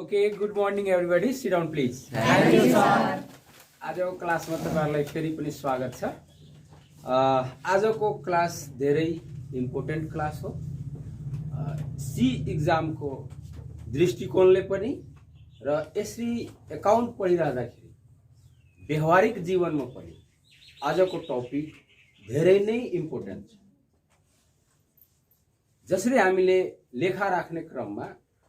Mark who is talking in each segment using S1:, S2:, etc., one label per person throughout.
S1: Okay, good morning everybody. Sit down please.
S2: Thank you, sir.
S1: आजको क्लासमा तपाईहरुलाई फेरि पनि स्वागत छ। आजको क्लास धेरै इम्पोर्टेन्ट क्लास हो। सी एक्जाम को दृष्टिकोणले पनि र यसरी अकाउन्ट पढिरहँदाखेरि व्यवहारिक जीवनमा पनि आजको टपिक धेरै नै इम्पोर्टेन्ट छ। जसरी हामीले लेखा राख्ने क्रममा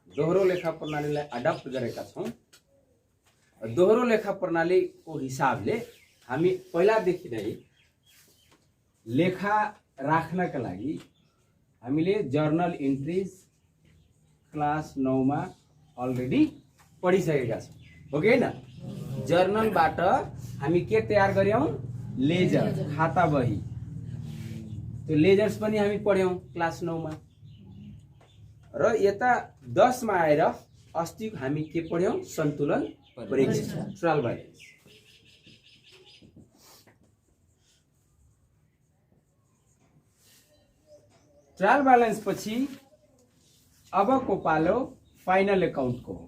S1: दोहोरो लेखा प्रणालीलाई अडप्ट गरेका छौं। दोहोरो लेखा प्रणालीको हिसाबले हामी पहिलादेखि नै लेखा राख्नका लागि हामीले जर्नल इन्ट्रीज क्लास 9 मा अलरेडी पढिसकेका छौं, हो कि हैन? जर्नलबाट हामी के तयार गर्यौं? लेजर, खाता बही। त्यो लेजर्स पनि हामी पढ्यौं क्लास 9 मा। र यता 10 मा आएर अस्ति हामी के पढ्यौं? सन्तुलन परीक्षण, ट्रायल बैलेन्स। ट्रायल बैलेन्स पछि अबको पालो फाइनल अकाउन्ट को हो।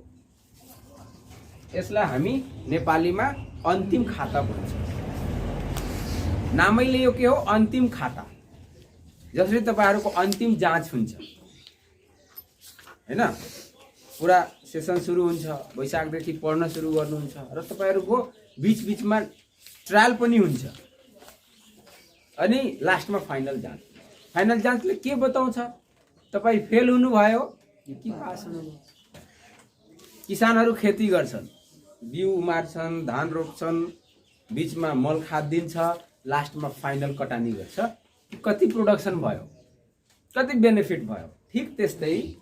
S1: यसलाई हामी नेपालीमा अन्तिम खाता भन्छौं। नामैले यो के हो? अन्तिम खाता। जसरी तपाईहरुको अन्तिम जाँच हुन्छ, हैन? पूरा सेसन सुरु हुन्छ, वैशाखदेखि पढ्न सुरु गर्नुहुन्छ र तपाईहरुको बीच-बीचमा ट्रायल पनि हुन्छ। अनि लास्टमा फाइनल जाँच। फाइनल जाँचले के बताउँछ? तपाई फेल हुनु भयो कि पास हुनु भयो? किसानहरु खेती गर्छन्, बिउ उमार्छन्, धान रोप्छन्, बीचमा मल खाद दिन्छ, लास्टमा फाइनल कटानी गर्छ। कति प्रोडक्सन भयो, कति बेनिफिट भयो। ठीक त्यस्तै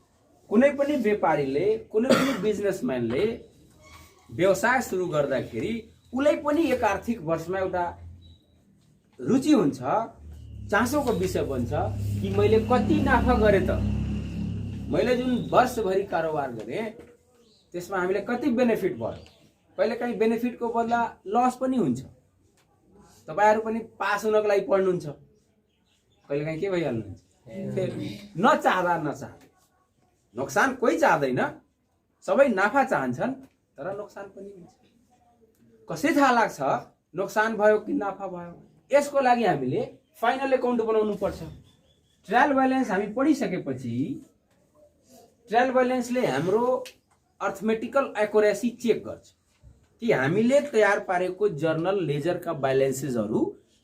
S1: कुनै पनि व्यापारीले, कुनै पनि बिजनेसम्यानले व्यवसाय सुरु गर्दाखेरि उलाई पनि एक आर्थिक वर्षमा एउटा रुचि हुन्छ, चासोको विषय बन्छ कि मैले कति नाफा गरे त, मैले जुन वर्षभरि कारोबार गरे त्यसमा हामीले कति बेनिफिट भयो। कहिलेकाहीँ बेनिफिटको बदला लस पनि हुन्छ। तपाईहरु पनि पास हुनको लागि पढ्नुहुन्छ, कहिलेकाहीँ के भइहाल्नुहुन्छ? फेल। नचाहँदा नोक्सान कोही चाहदैन, सबै नाफा चाहन्छन्, तर नोक्सान पनि हुन्छ। कसै थाहा लाग्छ नोक्सान भयो कि नाफा भयो? यसको लागि हामीले फाइनल अकाउन्ट बनाउनु पर्छ। ट्रायल बैलेन्स हामी पढिसकेपछि ट्रायल बैलेन्सले हाम्रो अर्थमेटिकल एक्युरेसी चेक गर्छ कि हामीले तयार पारेको जर्नल लेजरका बैलेन्सेसहरु,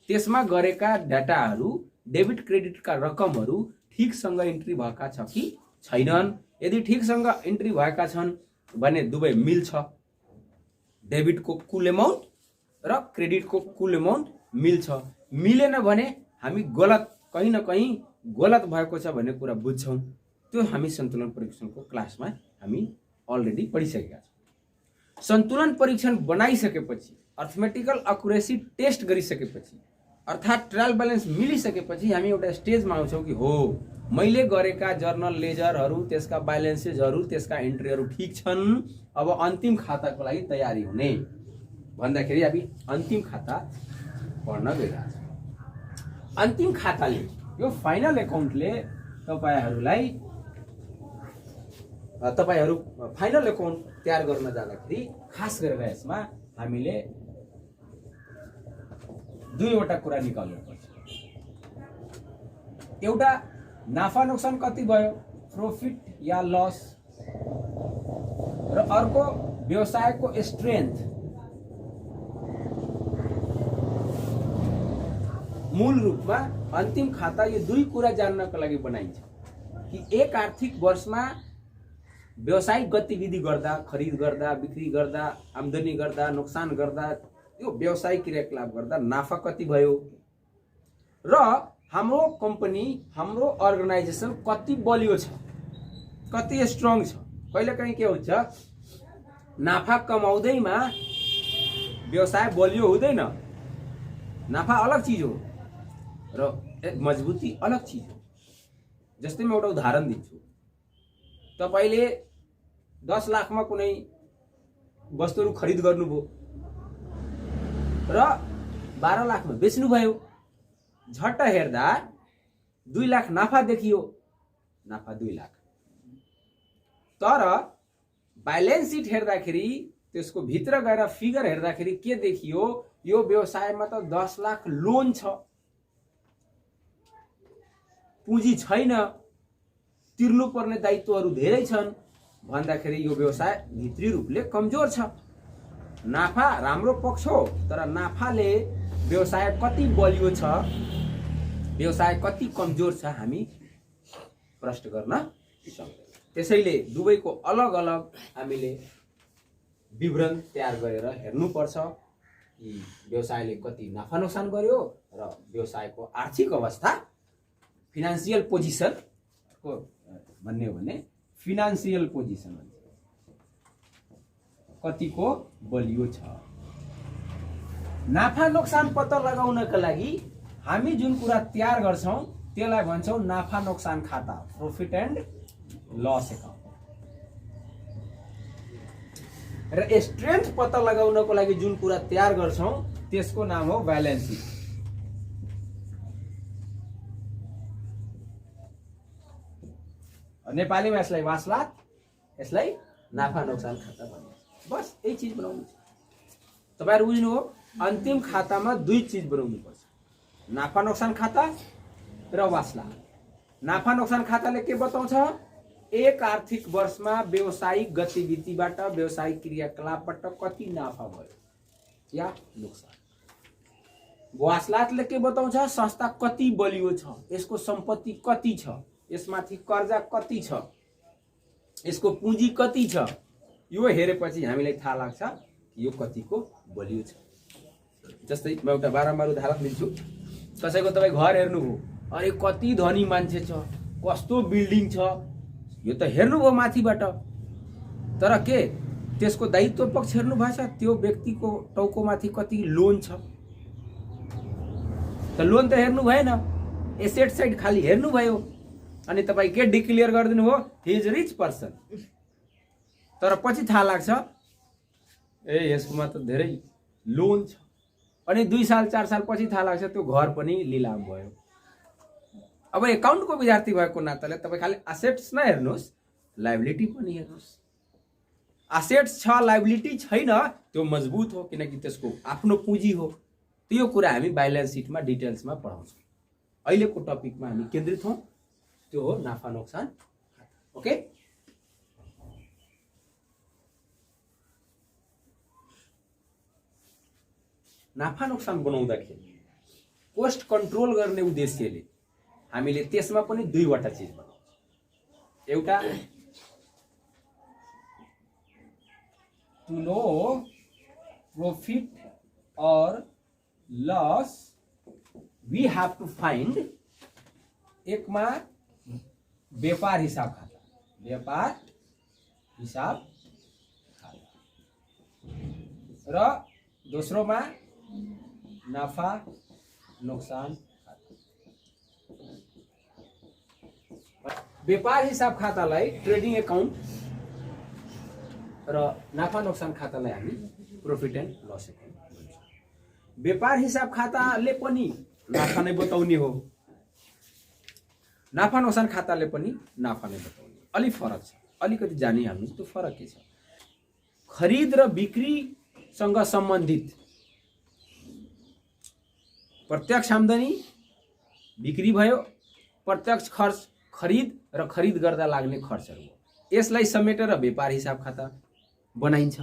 S1: त्यसमा गरेका डाटाहरु, डेबिट क्रेडिटका रकमहरु ठीकसँग इन्ट्री भएका छ कि छैनन्। यदि ठीकसँग इन्ट्री भएका छन् भने दुवै मिल्छ। डेबिटको कुल अमाउन्ट र क्रेडिटको कुल अमाउन्ट मिल्छ। मिलेन भने हामी गलत, कहीं न कहीं गलत भएको छ भन्ने कुरा बुझ्छौं। त्यो हामी सन्तुलन परीक्षणको क्लासमा हामी अलरेडी पढिसकेका छौं। सन्तुलन परीक्षण बनाइसकेपछि, अर्थमेटिकल एक्युरेसी टेस्ट गरिसकेपछि, अर्थात् ट्रायल बैलेन्स मिलिसकेपछि हामी एउटा स्टेजमा आउँछौं कि हो, मैले गरेका जर्नल लेजरहरु, त्यसका बैलेन्सेसहरु, त्यसका एन्ट्रीहरु ठीक छन्। अब अन्तिम खाताको लागि तयारी हुने भन्दाखेरि हामी अन्तिम खाता पढ्न गइरहेका छौं। अन्तिम खाताले, यो फाइनल अकाउन्टले तपाईहरु फाइनल अकाउन्ट तयार गर्न जाँदाखेरि खास गरेर यसमा हामीले दुईवटा कुरा निकाल्नु पर्छ। एउटा नाफा नोक्सान कति भयो, प्रॉफिट या लस, र अर्को व्यवसायको स्ट्रेंथ। मूल रूपमा अन्तिम खाता यो दुई कुरा जान्नको लागि बनाइन्छ कि एक आर्थिक वर्षमा व्यवसायिक गतिविधि गर्दा, खरिद गर्दा, बिक्री गर्दा, आमदनी गर्दा, नोक्सान गर्दा, यो व्यवसायिक क्रियाकलाप गर्दा नाफा कति भयो र हाम्रो कम्पनी, हाम्रो अर्गनाइजेसन कति बलियो छ, कति स्ट्रङ छ। कहिलेकाहीँ के हुन्छ, नाफा कमाउँदैमा व्यवसाय बलियो हुँदैन। नाफा अलग चीज हो र मजबुती अलग चीज हो। जस्तै म एउटा उदाहरण दिन्छु। तपाईले 10 लाखमा कुनै वस्तुहरु खरिद गर्नुभयो र 12 लाखमा बेच्नुभयो। झट्ट हेर्दा 2 लाख नाफा देखियो, नाफा 2 लाख। तर ब्यालेन्स सिट हेर्दाखेरि त्यसको भित्र गएर फिगर हेर्दाखेरि के देखियो, यो व्यवसायमा त 10 लाख लोन छ, पुँजी छैन, तिर्नुपर्ने दायित्वहरू धेरै छन् भन्दाखेरि यो व्यवसाय भित्री रूपले कमजोर छ। नाफा राम्रो पक्ष हो, तर नाफाले व्यवसाय कति बलियो छ, व्यवसाय कति कमजोर छ हामी प्रश्न गर्न सक्दैनौँ। त्यसैले दुवैको अलग अलग हामीले विवरण तयार गरेर हेर्नुपर्छ कि व्यवसायले कति नाफा नोक्सान गर्यो र व्यवसायको आर्थिक अवस्था, फिनान्सियल पोजिसन को भन्ने हो भने फिनान्सियल पोजिसन कतिको बलियो छ। नाफा नोक्सान पत्ता लगाउनका लागि हामी जुन कुरा तयार गर्छौं त्यसलाई भन्छौं नाफा नोक्सान खाता, प्रॉफिट एन्ड लस एकाउन्ट। र स्ट्रेन्थ पत्ता लगाउनको लागि जुन कुरा तयार गर्छौं त्यसको नाम हो ब्यालेन्स सिट। नेपालीमा यसलाई वासलात, यसलाई नाफा नोक्सान खाता भनिन्छ। बस यही चीज बनाउनु छ। तपाईहरु बुझ्नु हो, अन्तिम खातामा दुई चीज बनाउनु पर्छ, नाफा नोक्सान खाता र वासलात। नाफा नोक्सान खाताले के बताउँछ, एक आर्थिक वर्षमा व्यावसायिक गतिविधिबाट, व्यावसायिक क्रियाकलापबाट कति नाफा भयो या नोक्सान। वासलातले के बताउँछ, संस्था कति बलियो छ, यसको सम्पत्ति कति छ, यसमाथि कर्जा कति छ, यसको पुँजी कति छ। यो हेरेपछि हामीलाई थाहा लाग्छ कि यो कतिको बलियो छ। जस्तै म एउटा बारम्बार उदाहरण दिन्छु। कसैको तपाईँ घर हेर्नुभयो, अरे कति धनी मान्छे छ, कस्तो बिल्डिङ छ, यो त हेर्नुभयो माथिबाट, तर के त्यसको दायित्व पक्ष हेर्नु भएछ, त्यो व्यक्तिको टाउकोमाथि कति लोन छ त लोन त हेर्नु भएन, एसेट साइड खाली हेर्नु भयो। अनि तपाईँ के डिक्लेयर गरिदिनु हो, हि इज रिच पर्सन, तर पछि थाहा लाग्छ ए यसकोमा त धेरै लोन छ। अनि 2 साल 4 साल पछि थाहा लाग्छ त्यो घर पनि लिलाम भयो। अब एकाउन्टको विद्यार्थी भएको नाताले तपाईँ खाली असेट्स नहेर्नुहोस्, लायबिलिटी पनि हेर्नुहोस्। असेट्स छ, लायबिलिटी छैन, त्यो मजबुत हो किनकि त्यसको आफ्नो पुँजी हो। त्यो कुरा हामी ब्यालेन्स सिटमा डिटेल्समा पढाउँछौँ। अहिलेको टपिकमा हामी केन्द्रित हौँ, त्यो हो नाफा नोक्सान खाता। ओके, नाफा नोक्सान बनाउँदाखेरि कोस्ट कन्ट्रोल गर्ने उद्देश्यले हामीले त्यसमा पनि दुईवटा चीज बनाउँछौँ। एउटा टु नो प्रॉफिट और loss we have to find, एकमा व्यापार हिसाब खाता, व्यापार हिसाब खाता, र दोस्रोमा नाफा नोक्सान खाता। व्यापार हिसाब खातालाई ट्रेडिङ एकाउन्ट र नाफा नोक्सान खातालाई हामी प्रॉफिट एन्ड लस एकाउन्ट भन्छौँ। व्यापार हिसाब खाताले पनि नाफा नै बताउने हो, नाफा नोक्सान खाताले पनि नाफा नै बताउने। अलि फरक छ, अलिकति जानिहाल्नुहोस् त्यो फरक के छ। खरिद र बिक्रीसँग सम्बन्धित प्रत्यक्ष आम्दानी बिक्री भयो, प्रत्यक्ष खर्च खरिद र खरिद गर्दा लाग्ने खर्चहरू हो, यसलाई समेटेर व्यापार हिसाब खाता बनाइन्छ।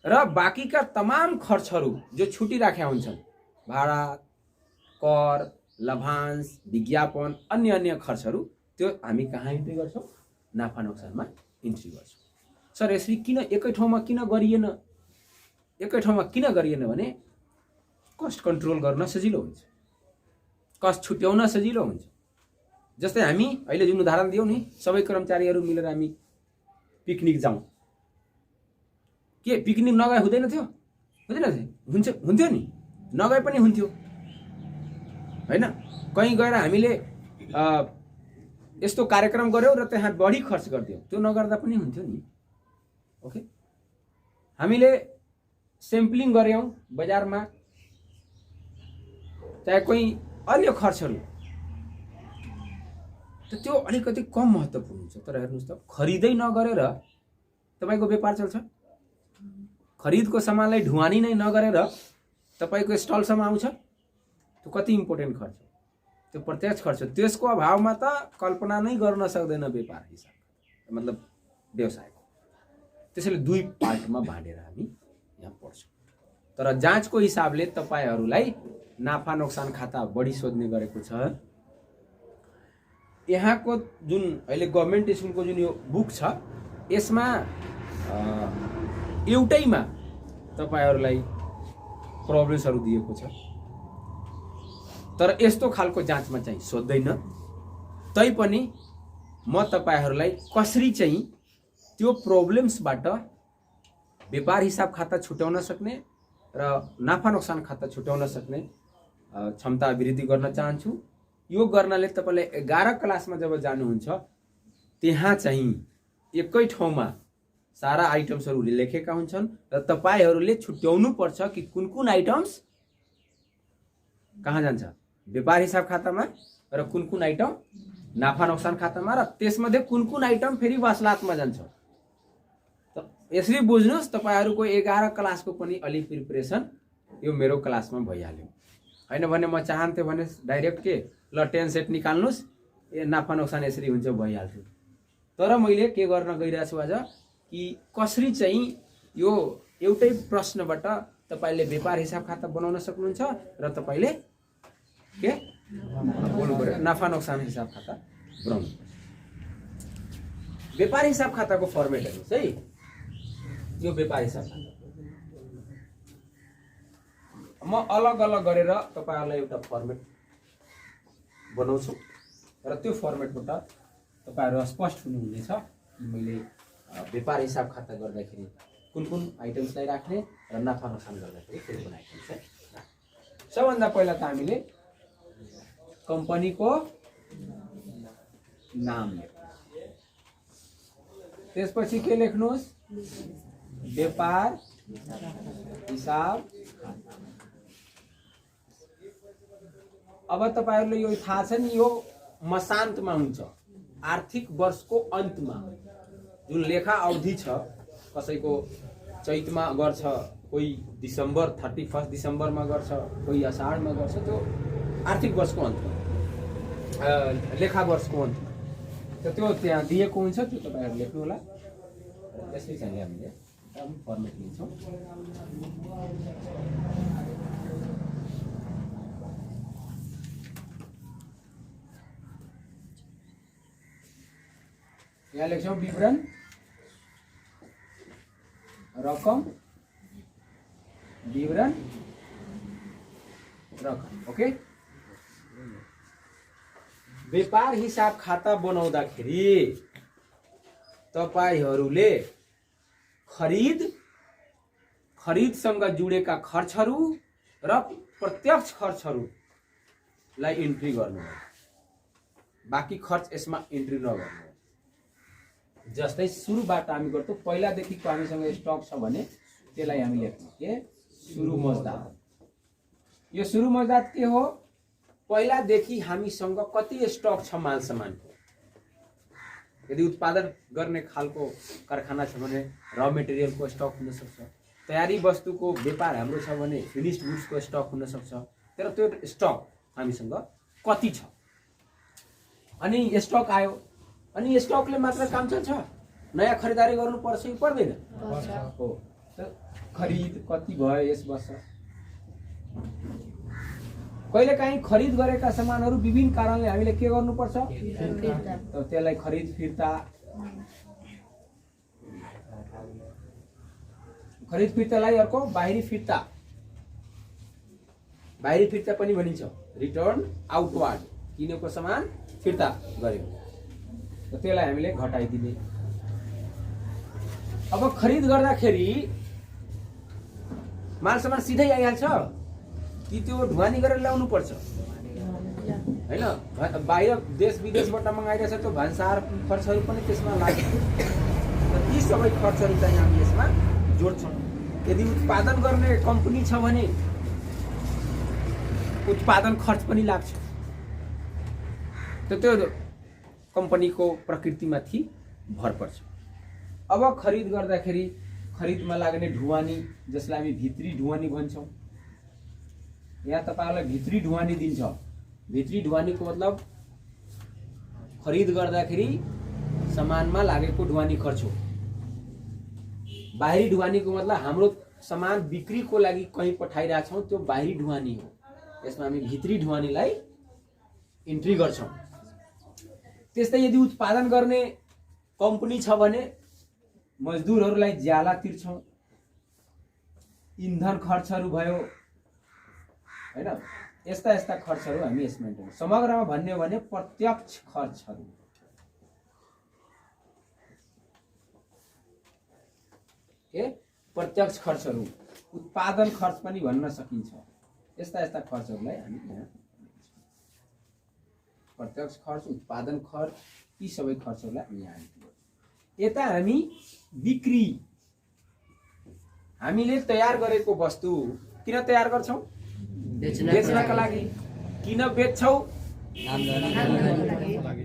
S1: र बाँकीका तमाम खर्चहरू जो छुटिराखेका हुन्छन्, भाडा, कर, लाभांश, विज्ञापन, अन्य अन्य खर्चहरू, त्यो हामी कहाँ इन्ट्री गर्छौँ, नाफा नोक्सानमा इन्ट्री गर्छौँ। सर यसरी किन एकै ठाउँमा किन गरिएन, एकै ठाउँमा किन गरिएन भने कस्ट कन्ट्रोल गर्न सजिलो हुन्छ, कस्ट छुट्याउन सजिलो हुन्छ। जस्तै हामी अहिले जुन उदाहरण दियौँ नि, सबै कर्मचारीहरू मिलेर हामी पिकनिक जाउँ, के पिकनिक नगए हुँदैन थियो, हुन्थ्यो नि, नगए पनि हुन्थ्यो हैन। कहीँ गएर हामीले यस्तो कार्यक्रम गर्यौँ र त्यहाँ बढी खर्च गरिदियौँ, त्यो नगर्दा पनि हुन्थ्यो नि। ओके, हामीले स्याम्पलिङ गर्यौँ बजारमा, चाहे कोही अन्य खर्चहरू, त त्यो अलिकति कम महत्त्वपूर्ण हुन्छ। तर हेर्नुहोस् त, खरिदै नगरेर तपाईको व्यापार चल्छ। खरिदको सामानलाई ढुवानी नै नगरेर तपाईको स्टलसम्म आउँछ, त्यो कति इम्पोर्टेन्ट खर्च, त्यो प्रत्यक्ष खर्च। त्यसको अभावमा त कल्पना नै गर्न सक्दैन व्यापार हिसाब, मतलब व्यवसायको। त्यसैले दुई पार्टमा बाँडेर हामी यहाँ पढ्छौँ। तर जाँचको हिसाबले तपाईहरूलाई नाफा नोक्सान खाता बढी सोध्ने गरेको छ। यहाँको जुन अहिले गभर्मेन्ट स्कुलको जुन यो बुक छ, यसमा एउटैमा तपाईहरूलाई प्रब्लम्सहरू दिएको छ, तर यस्तो खालको जाँचमा चाहिँ सोध्दैन। तैपनि म तपाईहरूलाई कसरी चाहिँ त्यो प्रब्लम्सबाट व्यापार हिसाब खाता छुट्याउन सक्ने र नाफा नोक्सान खाता छुट्याउन सक्ने क्षमता वृद्धि गर्न चाहन्छु। यो गर्नाले तपाईले 11 क्लासमा जब जानुहुन्छ त्यहाँ चाहिँ एकै ठाउँमा सारा आइटम्सहरू लेखेका हुन्छन् र तपाईहरूले छुट्याउनु पर्छ कि कुन कुन आइटम्स कहाँ जान्छ, व्यापार हिसाब खातामा, र कुन कुन आइटम नाफा नोक्सान खातामा, र त्यसमध्ये कुन कुन आइटम फेरि वसलातमा जान्छ। यसरी बुझ्नुस्, तपाईहरूको 11 क्लासको पनि अलि प्रिपरेसन यो मेरो क्लासमा भइहाल्यो। हैन भने म चाहन्थे भने डाइरेक्ट के ल 10 सेट निकाल्नुस्, नाफा नोक्सान यसरी हुन्छ भइहाल्थ्यो। तर मैले के गर्न गइरहेको छु आज कि कसरी चाहिँ यो एउटै प्रश्नबाट तपाईले व्यापार हिसाब खाता बनाउन सक्नुहुन्छ र तपाईले के बोल्नु पर्यो नाफा नोक्सान हिसाब खाता बनाउनु पर्छ। व्यापार हिसाब खाताको फर्मेट हेर्नुस् है। यो व्यापार हिसाब खाता म अलग अलग गरेर तपाईहरुलाई एउटा फर्मेट बनाउँछु र त्यो फर्मेटबाट तपाईहरु स्पष्ट हुनुहुनेछ कि मैले व्यापार हिसाब खाता गर्दाखेरि कुन कुन आइटम्सलाई राख्ने र नाफा नोक्सान गर्दाखेरि कुन कुन आइटम्सलाई राख्ने। सबभन्दा पहिला त हामीले कम्पनीको नाम लेख्नु, त्यसपछि के लेख्नुस्, व्यापार हिसाब खाता। अब तपाईहरुले यो थाहा छ नि, यो मसान्तमा हुन्छ, आर्थिक वर्षको अन्तमा जुन लेखा अवधि छ, कसैको चैतमा गर्छ, कोही डिसेम्बर 31 डिसेम्बरमा गर्छ, कोही असाढमा गर्छ, त्यो आर्थिक वर्षको अन्तमा लेखा वर्षको अन्तमा त्यो त्यहाँ दिएको हुन्छ, त्यो तपाईहरु लेख्नु होला। त्यसै चाहिँ हामीले फर्मेट लिन्छौँ। यहाँ लेख्छौँ विवरण, रकम, विवरण, रकम। ओके। व्यापार हिसाब खाता बनाउँदाखेरि तपाईहरुले खरिदसँग जुडेका खर्चहरू र प्रत्यक्ष खर्चहरूलाई इन्ट्री गर्नु, बाँकी खर्च यसमा इन्ट्री नगर्नु। जस्तै सुरुबाट हामी गर्छौँ, पहिलादेखिको हामीसँग स्टक छ भने त्यसलाई हामी लेख्छौँ के सुरु मजदात। यो सुरु मजदात के हो, पहिलादेखि हामीसँग कति स्टक छ माल सामानको। यदि उत्पादन गर्ने खालको कारखाना छ भने र मेटेरियलको स्टक हुन सक्छ, तयारी वस्तुको व्यापार हाम्रो छ भने फिनिस्ड गुड्सको स्टक हुन सक्छ। तर त्यो स्टक हामीसँग कति छ, अनि स्टक आयो, अनि स्टकले मात्र काम चल्छ, नयाँ खरिदारी गर्नु पर्छ कि पर्दैन? हो। खरिद कति भयो यस वर्ष, कहिलेकाहीँ खरिद गरेका सामानहरू विभिन्न कारणले हामीले के गर्नुपर्छ, त्यसलाई खरिद फिर्तालाई अर्को बाहिरी फिर्ता पनि भनिन्छ, रिटर्न आउटवार्ड, किनेको सामान फिर्ता गर्यो, त्यसलाई हामीले घटाइदिने। अब खरिद गर्दाखेरि माल सामान सिधै आइहाल्छ कि त्यो ढुवानी गरेर ल्याउनु पर्छ? हैन, बाहिर देश विदेशबाट मगाइरहेछ, त्यो भान्सार खर्चहरू पनि त्यसमा लाग्छ। ती सबै खर्चहरू चाहिँ हामी यसमा जोड्छौँ। यदि उत्पादन गर्ने कम्पनी छ भने उत्पादन खर्च पनि लाग्छ, त्यो कम्पनीको प्रकृतिमाथि भर पर्छ। अब खरिद गर्दाखेरि खरिदमा लाग्ने ढुवानी जसलाई हामी भित्री ढुवानी भन्छौँ, यहाँ तपाईहरुलाई भित्री ढुवानी दिन्छ। भित्री ढुवानीको मतलब खरिद गर्दाखेरि सामानमा लागेको ढुवानी खर्च हो। बाहिरी ढुवानीको मतलब हाम्रो सामान बिक्रीको लागि कहीँ पठाइरहेका छौँ, त्यो बाहिरी ढुवानी हो। यसमा हामी भित्री ढुवानीलाई इन्ट्री गर्छौँ। त्यस्तै यदि उत्पादन गर्ने कम्पनी छ भने मजदुरहरूलाई ज्याला तिर्छौँ, इन्धन खर्चहरू भयो हैन, यस्ता यस्ता खर्चहरू हामी यसमा इन्ट्री। समग्रमा भन्ने हो भने प्रत्यक्ष खर्चहरू, के प्रत्यक्ष खर्चहरू, उत्पादन खर्च पनि भन्न सकिन्छ। यस्ता यस्ता खर्चहरूलाई हामी यहाँ प्रत्यक्ष खर्च, उत्पादन खर्च, यी सबै खर्चहरूलाई हामी यहाँ यता हामी बिक्री, हामीले तयार गरेको वस्तु किन तयार गर्छौं? बेच्नका लागि। किन बेच्छौ?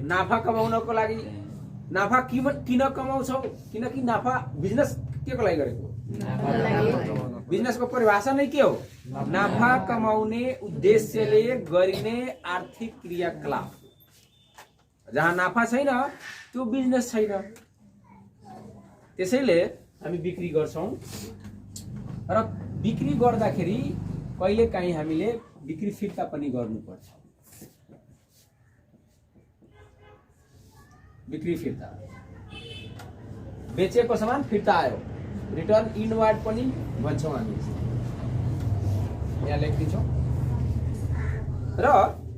S1: नाफा कमाउनको लागि। नाफा किन कमाउँछौ? किनकि नाफा बिजनेस के को लागि गरेको? बिजनेसको परिभाषा नै के हो? नाफा कमाउने उद्देश्यले गरिने आर्थिक क्रियाकलाप। जहाँ नाफा छैन त्यो बिजनेस छैन। त्यसैले हामी बिक्री गर्छौं र बिक्री गर्दाखेरि कहिलेकाहीँ हामीले बिक्री फिर्ता पनि गर्नुपर्छ। बिक्री फिर्ता, बेचेको सामान फिर्ता आयो, रिटर्न इनवार्ड पनि भन्छौं हामी। यहाँ लेखिदिन्छौं। र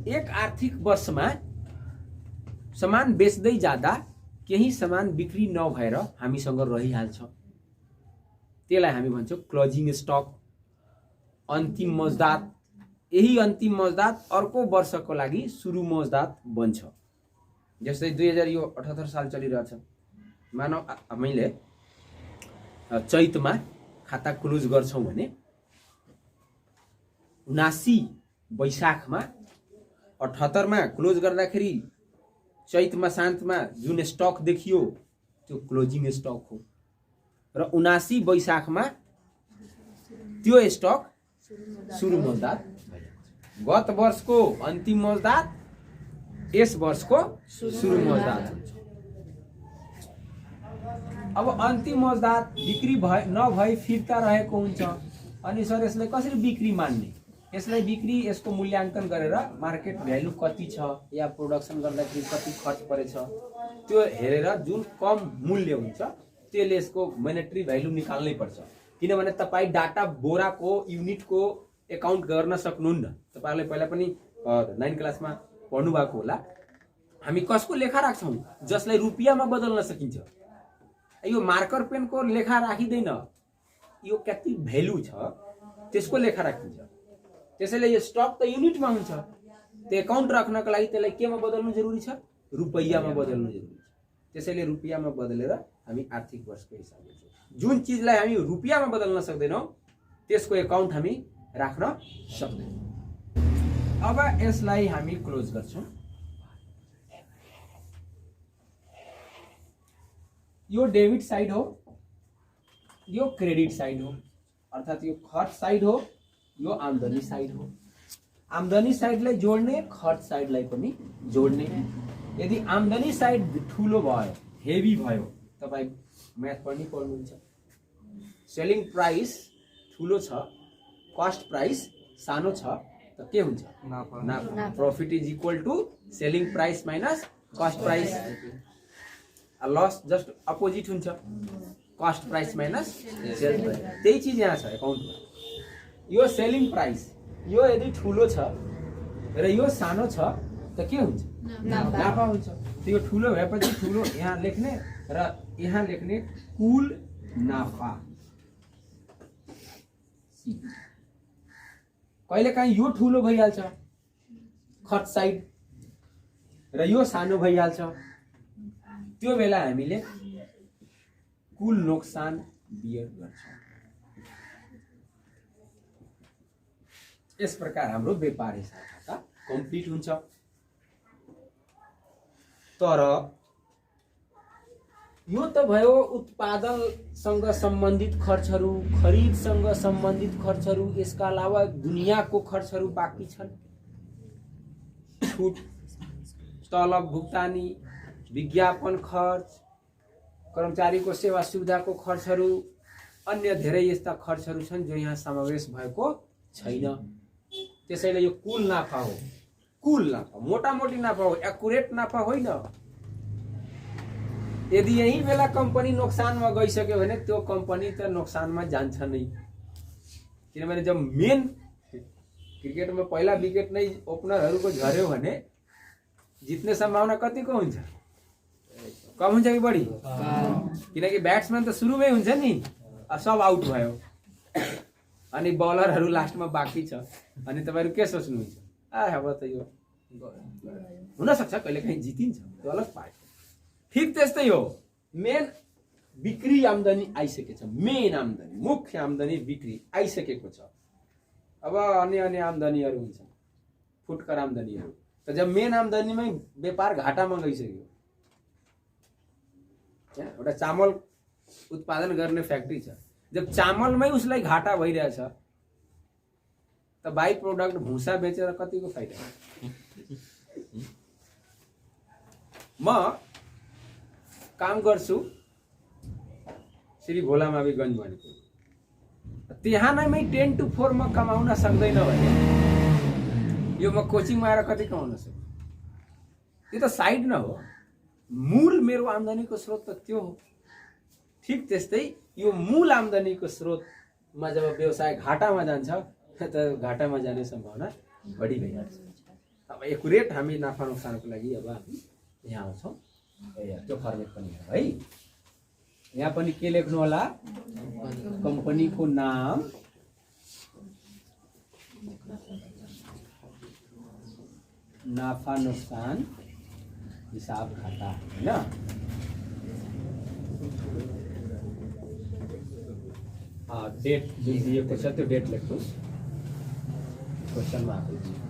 S1: एक आर्थिक वर्षमा सामान बेच्दै जाँदा केही सामान बिक्री नभएर हामीसँग रहिहाल्छ, त्यसलाई हामी भन्छौं क्लोजिङ स्टक, अन्तिम मजदात। यही अन्तिम मजदात अर्को वर्षको लागि सुरु मजदात बन्छ। जस्तै 2078 साल चलिरहेछ, मानव हामीले चैतमा खाता क्लोज गर्छौं भने 79 वैशाखमा 78 मा क्लोज गर्दाखेरि चैतमा शान्तमा जुन स्टक देखियो त्यो क्लोजिङ स्टक हो र 79 वैशाखमा त्यो स्टक सुरु मजदात। गत वर्षको अन्तिम मजदात यस वर्षको सुरु मजदात हुन्छ। अब अन्तिम मजदात बिक्री नभई फिर्ता रहेको हुन्छ। अनि सर यसलाई कसरी बिक्री मान्ने? यसलाई बिक्री, यसको मूल्याङ्कन गरेर मार्केट भ्यालु कति छ या प्रोडक्सन गर्दाखेरि कति खर्च परेछ त्यो हेरेर जुन कम मूल्य हुन्छ त्यसले यसको मोनेटरी भ्यालु निकाल्नै पर्छ। किनभने तपाई डाटा बोराको युनिटको एकाउन्ट गर्न सक्नुहुन्न। तपाईहरुले पहिला पनि 9 क्लासमा पढ्नु भएको होला। हामी कसको लेखा राख्छौं? जसलाई रुपियाँमा बदल्न सकिन्छ। यो मार्कर पेनको लेखा राखिदैन, यो कति भ्यालु छ त्यसको लेखा राखिन्छ। त्यसैले यो स्टक त युनिटमा हुन्छ, त्यो एकाउन्ट राख्नको लागि त्यसलाई केमा बदल्नु जरुरी छ? रुपैयाँमा बदल्नु जरुरी छ। त्यसैले रुपैयाँमा बदलेर हामी आर्थिक वर्षको हिसाब गर्छौं। जुन चीजलाई हामी रुपैयाँमा बदल्न सक्दैनौं त्यसको एकाउन्ट हामी राख्न सक्दैनौं। अब यसलाई हामी क्लोज गर्छौं। यो डेबिट साइड हो, यो क्रेडिट साइड हो, अर्थात यो खर्च साइड हो, यो आमदनी साइड हो। आमदनी साइडलाई जोड्ने, खर्च साइडलाई पनि जोड्ने। यदि आमदनी साइड ठुलो भयो, हेभी भयो, तपाई म्याथ पढ्नुहुन्छ, सेलिङ प्राइस ठुलो छ, कस्ट प्राइस सानो छ त के हुन्छ? नाफा। Profit is equal to selling price minus cost price. Loss just opposite हुन्छ, cost price minus sell price. त्यही चीज यहाँ छ एकाउन्टमा। यो सेलिङ प्राइस, यो यदि ठुलो छ र यो सानो छ त के हुन्छ? नाफा हुन्छ। त्यो ठुलो भएपछि ठुलो यहाँ लेख्ने र यहाँ लेख्ने कुल नाफा। कहिलेकाहीँ यो ठुलो भइहाल्छ खर्च साइड र यो सानो भइहाल्छ, त्यो बेला हामीले कुल नोक्सान बियर गर्छौं। यस प्रकार हाम्रो व्यापार हिसाब खाता कम्प्लिट हुन्छ। तर यो त भयो उत्पादनसँग सम्बन्धित खर्चहरू, खरिदसँग सम्बन्धित खर्चहरू। यसका अलावा दुनियाँको खर्चहरू बाँकी छन्। छुट, तलब भुक्तानी, विज्ञापन खर्च, कर्मचारीको सेवा सुविधाको खर्चहरू, अन्य धेरै यस्ता खर्चहरू छन् जो यहाँ समावेश भएको छैन। त्यसैले यो कुल नाफा हो। कुल नाफा, मोटामोटी नाफा हो, एक्युरेट नाफा होइन। यदि यही बेला कंपनी नोक्सानमा गइसक्यो भने त्यो कंपनी त नोक्सानमा जान्छ नै। किनभने जब मेन क्रिकेटमा पहिला विकेट नै ओपनरहरूको झर्यो भने जित्ने सम्भावना कतिको हुन्छ? कम हुन्छ कि बढी? किनकि ब्याट्सम्यान त सुरुमै हुन्छ नि, सब आउट भयो अनि बलरहरू लास्टमा बाँकी छ। अनि तपाईहरु के सोच्नुहुन्छ? अब त यो हुन सक्छ कहिलेकाहीँ जितिन्छ, त्यो अलग पार्ट। ठीक त्यस्तै हो, मेन बिक्री आम्दानी आइसकेछ। मेन आम्दानी, मुख्य आम्दानी बिक्री आइसकेको छ। अब अन्य आम्दानीहरू हुन्छन्, फुटकर आम्दानीहरू। त जब मेन आम्दानीमै व्यापार घाटामा गइसक्यो, एउटा चामल उत्पादन गर्ने फ्याक्ट्री छ, जब चामलमै उसलाई घाटा भइरहेछ त बाई प्रोडक्ट भुसा बेचेर कतिको फाइदा? म काम गर्छु श्री भोलामाविगञ्ज भनेको, त्यहाँ नै 10 to 4 म कमाउन सक्दैन भने यो म कोचिङमा आएर कति कमाउन सक्छु? यो त साइड न हो, मूल मेरो आम्दानीको स्रोत त त्यो हो। ठीक त्यस्तै यो मूल आम्दानीको स्रोतमा जब व्यवसाय घाटामा जान्छ त घाटामा जाने सम्भावना बढी भइहाल्छ। अब एकुरेट हामी नाफा नोक्सानको लागि अब हामी यहाँ आउँछौँ। त्यो फर्मेट पनि है, यहाँ पनि के लेख्नु होला? कम्पनीको नाम, नाफा नोक्सान, हिसाब खाता, हैन? डेट जुन दिएको छ त्यो डेट लेख्नुहोस्। क्वेसनमा आएको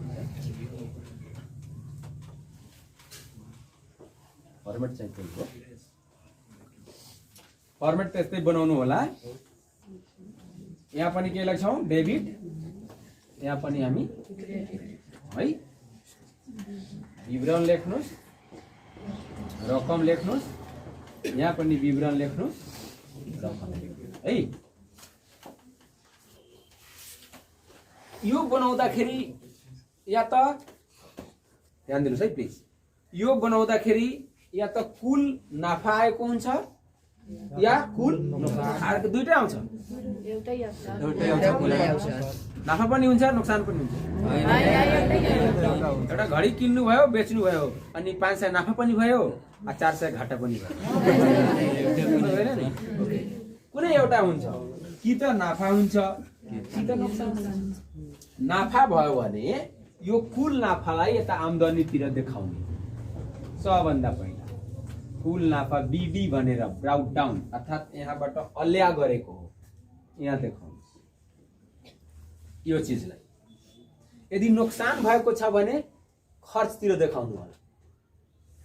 S1: फर्मेट चाहिँ त्यही हो। फर्मेट त्यस्तै बनाउनु होला। यहाँ पनि के लेख्छौँ? डेबिट, यहाँ पनि हामी है विवरण लेख्नुहोस्, रकम लेख्नुहोस्, यहाँ पनि विवरण लेख्नुहोस्, रकम लेख्नुहोस् है। यो बनाउँदाखेरि या त ध्यान दिनुहोस् है प्लिज, यो बनाउँदाखेरि या त कुल नाफा आएको हुन्छ या कुल नोक्सान, दुईटै आउँछ। नाफा पनि हुन्छ नोक्सान पनि हुन्छ। एउटा घडी किन्नु भयो बेच्नु भयो अनि 500 नाफा पनि भयो 400 घाटा पनि भयो, कुनै एउटा हुन्छ। कि त नाफा हुन्छ कि त नोक्सान। नाफा भयो भने यो कुल नाफालाई यता आम्दानीतिर देखाउने। सबभन्दा पहिला कुल नाफा बीबी भनेर ब्राउट डाउन अर्थात् यहाँबाट अल्या गरेको हो, यहाँ देखाउनुहोस् यो चीजलाई। यदि नोक्सान भएको छ भने खर्चतिर देखाउनु होला।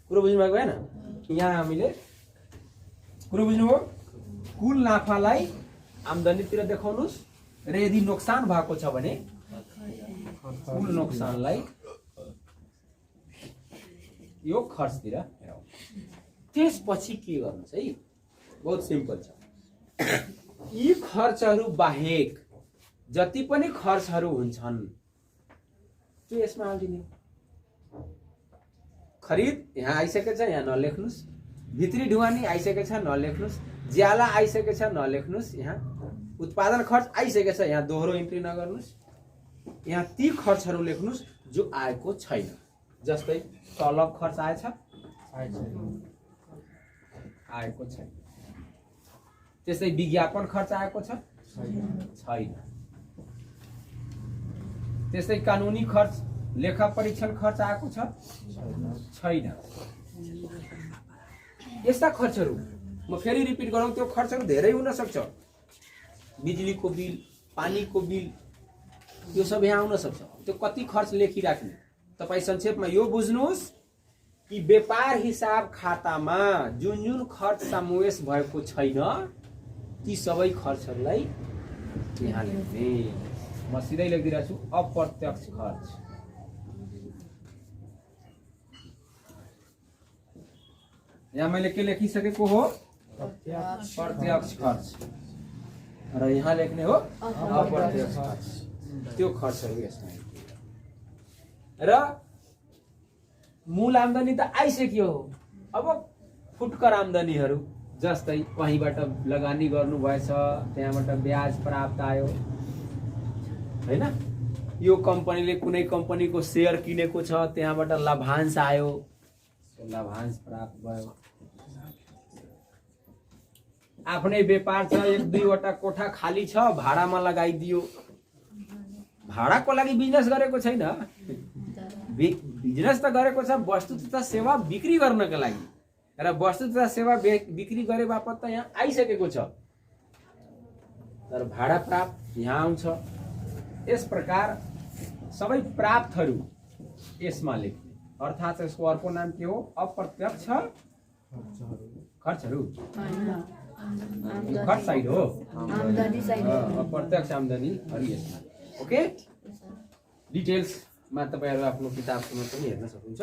S1: कुरो बुझ्नु भएको हैन? यहाँ हामीले कुरो बुझ्नुभयो? कुल नाफालाई आम्दानीतिर देखाउनुहोस् र यदि नोक्सान भएको छ भने कुल नोक्सानलाई यो खर्चतिर हेरौँ। त्यसपछि के गर्नुहोस् है, बहुत सिम्पल छ। यी खर्चहरू बाहेक जति पनि खर्चहरू हुन्छन् त्यो यसमा हालिदिने। खरिद यहाँ आइसकेछ, यहाँ नलेख्नुहोस्। भित्री ढुवानी आइसकेछ, नलेख्नुहोस्। ज्याला आइसकेछ, नलेख्नुहोस्। यहाँ उत्पादन खर्च आइसकेछ, यहाँ दोहोरो इन्ट्री नगर्नुहोस्। यहाँ ती खर्चहरू लेख्नुहोस् जो आएको छैन। जस्तै तलब खर्च आएछ, आएको छैन। त्यस्तै विज्ञापन खर्च आएको छ, छैन। त्यस्तै कानुनी खर्च, लेखा परीक्षण खर्च आएको छ, छैन। यस्ता खर्चहरू म फेरि रिपिट गरौँ, त्यो खर्चहरू धेरै हुन सक्छ। बिजुलीको बिल, पानीको बिल, यो सब यहाँ आउन सक्छ। त्यो कति खर्च लेखिराख्ने, तपाईँ संक्षेपमा यो बुझ्नुहोस् कि व्यापार हिसाब खातामा जुन जुन खर्च समावेश भएको छैन ती सबै खर्चहरूलाई यहाँ लेख्ने। म सिधै लेखिदिरहेको छु अप्रत्यक्ष खर्च। यहाँ मैले के लेखिसकेको हो प्रत्यक्ष खर्च र यहाँ लेख्ने हो अप्रत्यक्ष खर्च। त्यो खर्चहरू यसमा र मूल आम्दानी त आइसक्यो। अब फुटकर आम्दानीहरू जस्तै कहीँबाट लगानी गर्नुभएछ त्यहाँबाट ब्याज प्राप्त आयो हैन, यो कम्पनीले कुनै कम्पनीको सेयर किनेको छ त्यहाँबाट लाभांश आयो, लाभांश प्राप्त भयो। आफ्नै व्यापार छ, एक दुईवटा कोठा खाली छ भाडामा लगाइदियो। भाडाको लागि बिजनेस गरेको छैन, बिजनेस त गरेको छ वस्तु तथा सेवा बिक्री गर्नका लागि र वस्तु तथा सेवा बिक्री गरे बापत त यहाँ आइसकेको छ, तर भाडा प्राप्त यहाँ आउँछ। यस प्रकार सबै प्राप्तहरू यसमा लेख्ने, अर्थात् यसको अर्को नाम के हो अप्रत्यक्ष खर्चहरू। खर्च साइड हो, अप्रत्यक्ष आम्दानीहरू यसमा। ओके, डिटेल्समा तपाईहरु आफ्नो किताबमा पनि हेर्न सक्नुहुन्छ।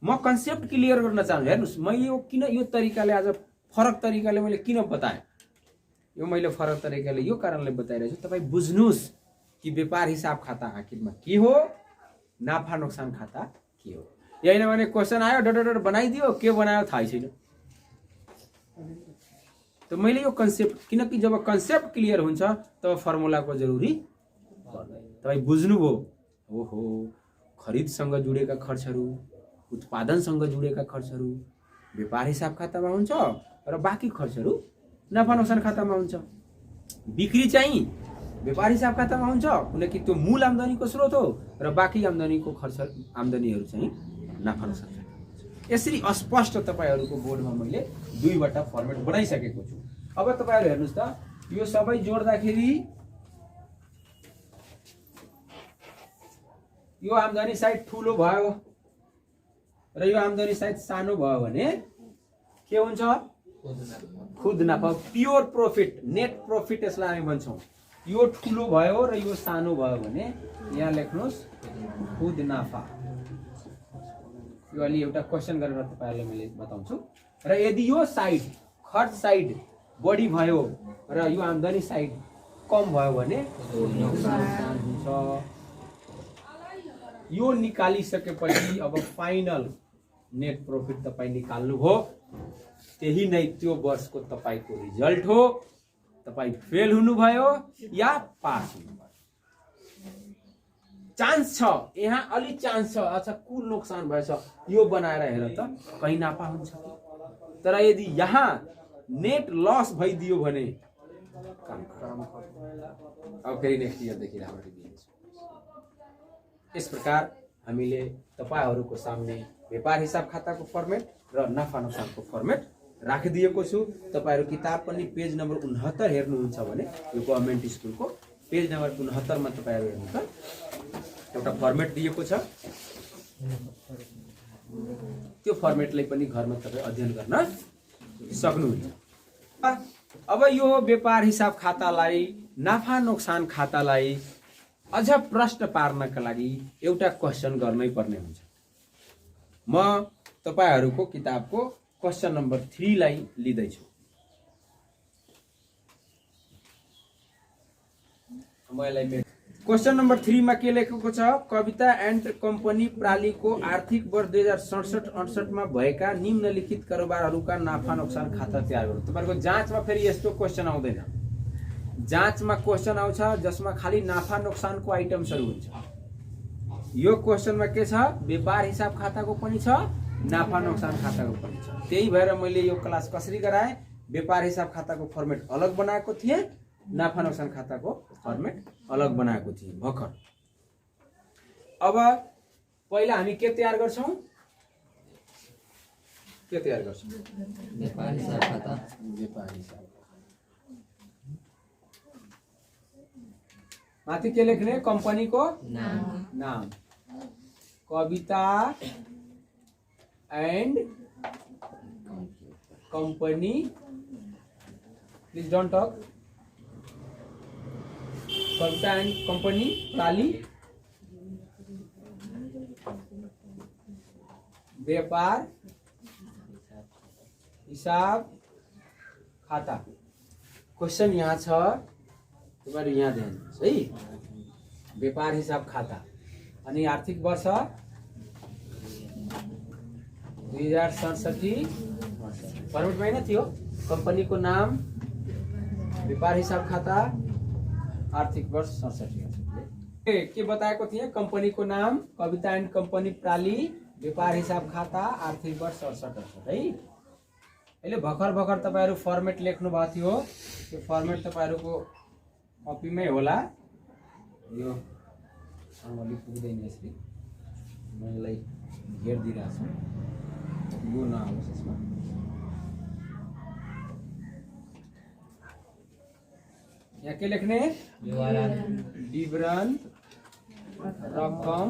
S1: म कन्सेप्ट क्लियर गर्न चाहन्छु। हेर्नुस्, मैले यो किन यो तरिकाले आज फरक तरिकाले मैले किन बताएँ, यो मैले फरक तरिकाले यो कारणले बताइरहेको छु तपाई बुझ्नुस् कि व्यापार हिसाब खाता आखिरमा के हो, नाफा नोक्सान खाता के हो। यही नभने क्वेशन आयो डट बनाइदियो, के बनायो थाहै छैन। तो मैले यो कन्सेप्ट, किनकि जब कन्सेप्ट क्लियर हुन्छ तब फर्मुलाको जरुरी पर्दैन। तपाई बुझ्नुभयो, ओहो खरिदसँग जुडेका खर्चहरू, उत्पादनसँग जुडेका खर्चहरू व्यापार हिसाब खातामा हुन्छ र बाँकी खर्चहरू नाफा नोक्सान खातामा हुन्छ। बिक्री चाहिँ व्यापार हिसाब खातामा हुन्छ किनकि त्यो मूल आम्दानीको स्रोत हो र बाँकी आम्दानीको खर्च आम्दानीहरू चाहिँ नाफा नोक्सान खातामा हुन्छ। यसरी अस्पष्ट तपाईहरुको बोर्डमा मैले दुईवटा फर्मेट बनाइसकेको छु। अब तपाईहरु हेर्नुस् त, यो सबै जोड्दाखेरि यो आम्दानी साइड ठूलो भयो र यो आम्दानी साइड सानो भयो भने के हुन्छ? खुद नाफा, प्योर प्रॉफिट, नेट प्रॉफिट यसलाई हामी भन्छौं। यो ठूलो भयो र यो सानो भयो भने यहाँ लेख्नुस् खुद नाफा। यो अलि एउटा क्वेशन गरेर तपाईहरुलाई मैले बताउँछु। र यदि यो साइड खर्च साइड बढी भयो र यो आम्दानी साइड कम भयो भने नुकसान हुन्छ। यो निकालिसकेपछि अब फाइनल नेट प्रॉफिट तपाई निकाल्नु हो, त्यही नै त्यो वर्षको तपाईको रिजल्ट हो। तपाई फेल हुनु भयो या पास हुनु भयो। चान्स छ, यहाँ अलि चान्स छ। अच्छा कुल नोक्सान भएछ, यो बनाएर हेर त कहीं नाफा हुन्छ कि। तर यदि यहाँ नेट लस भइदियो भने काम अब फेरि नेक्स्ट इयर देखि राम्ररी दिन्छ। इस प्रकार हामीले तपाईहरुको सामने व्यापार हिसाब खाताको फर्मेट र नाफा नोक्सानको फर्मेट राखिदिएको छु। तपाईहरु किताब पनि पेज नम्बर 69 हेर्नुहुन्छ भने यो गभर्नमेन्ट स्कुलको पेज नम्बर 69 मा तपाईहरु हेर्नु त एउटा फर्मेट दिएको छ। त्यो फर्मेटलाई पनि घरमा तपाई अध्ययन गर्न सक्नुहुन्छ। अब यो व्यापार हिसाब खातालाई, नाफा नोक्सान खातालाई अझ प्रश्न पार्नका लागि एउटा क्वेशन गर्नै पर्ने हुन्छ। म तपाईहरुको किताबको क्वेशन नम्बर 3 लाई लिदै छु। क्वेशन नम्बर 3 मा के लेखेको छ? कविता एन्ड कम्पनी प्रालीको आर्थिक वर्ष 2067-68 मा भएका निम्नलिखित कारोबारहरूका नाफा नोक्सान खाता तयार गर्नु। तपाईहरुको जाँचमा फेरि यस्तो क्वेशन आउँदैन। जाँचमा क्वेशन आउँछ जसमा खाली नाफा नोक्सानको आइटम्सहरू हुन्छ। यो क्वेशनमा के छ? व्यापार हिसाब खाताको पनि छ, नाफा नोक्सान खाताको पनि छ। त्यही भएर मैले यो क्लास कसरी गराए, व्यापार हिसाब खाताको फर्मेट अलग बनाएको थिए, नाफा नोक्सान खाताको फर्मेट अलग बनाएको थिए भर्खर। अब पहिला हामी के तयार गर्छौं? के तयार गर्छौं?
S2: व्यापार हिसाब खाता।
S1: व्यापार हिसाब माथि के लेख्ने? कंपनी को नाम। Kavita and company, please don't talk, Kavita and company प्राली व्यापार हिसाब खाता। क्वेश्चन यहाँ छ, तपाईहरु यहाँ ध्यान दिनुहोस् है। व्यापार हिसाब खाता अनि आर्थिक वर्ष 2067 फर्मेटमा हैन थियो। कंपनीको नाम, व्यापार हिसाब खाता, आर्थिक वर्ष 67 के बताएको थिएँ। कंपनीको नाम कविता एंड कंपनी प्राली, व्यापार हिसाब खाता, आर्थिक वर्ष 67 है। अहिले भर्खर भर्खर तपाईहरु फर्मेट लेख्नु भएको थियो। त्यो फर्मेट तपाईहरुको कपीमै होला। यो सँगले पुग्दैन यसले, मलाई घेर दिइरहेको छु, यो नआओस् यसमा। यहाँ के लेख्ने? विवरण, रकम,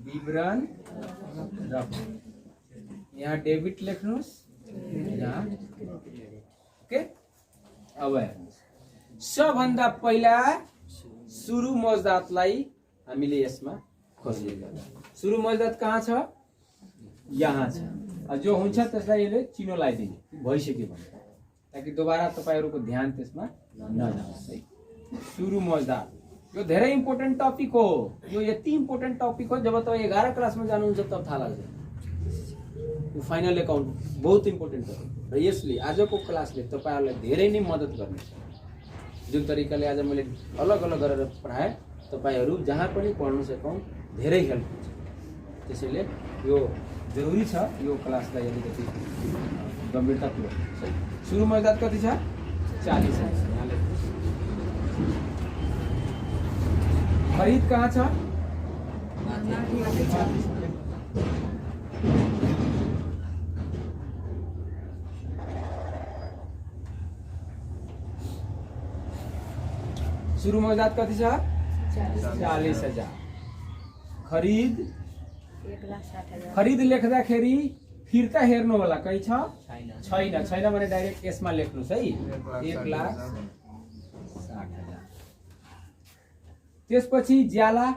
S1: विवरण, रकम। यहाँ डेबिट लेख्नुस्, यहाँ ओके। अब सबभन्दा पहिला सुरु मौजदातलाई हामीले यसमा खोज्ने। सुरु मौजदात कहाँ छ? यहाँ छ। जो हुन्छ त्यसलाई यसले चिनो लगाइदिने भइसक्यो भने, ताकि दोबारा तपाईहरुको ध्यान त्यसमा नजाओस् है। सुरु मौजदात यो धेरै इम्पोर्टेन्ट टपिक हो। यो यति इम्पोर्टेन्ट टपिक हो, जब तपाईँ 11 क्लासमा जानुहुन्छ तब थाहा लाग्छ। यो फाइनल अकाउन्ट बहुत इम्पोर्टेन्ट हो र यसले आजको क्लासले तपाईहरुलाई धेरै नै मद्दत गर्नेछ। जुन तरिकाले आज मैले अलग अलग गरेर पढाएँ, तपाईहरु जहाँ पनि पढ्नु सकौँ धेरै हेल्प हुन्छ। त्यसैले यो जरुरी छ यो क्लासलाई अलिकति गम्भीरतापूर्वक। सुरु मौजदात कति छ? 40 है। खरीद कहाँ छ? सुरु मौजदात कति छ? 40,000। खरीद
S3: 1,60,000।
S1: खरीद लेख्दाखेरि फिर्ता हेर्नु होला, कहीँ छ? छैन। छैन भने डाइरेक्ट यसमा लेख्नुस् है, 1,60,000। त्यसपछि ज्याला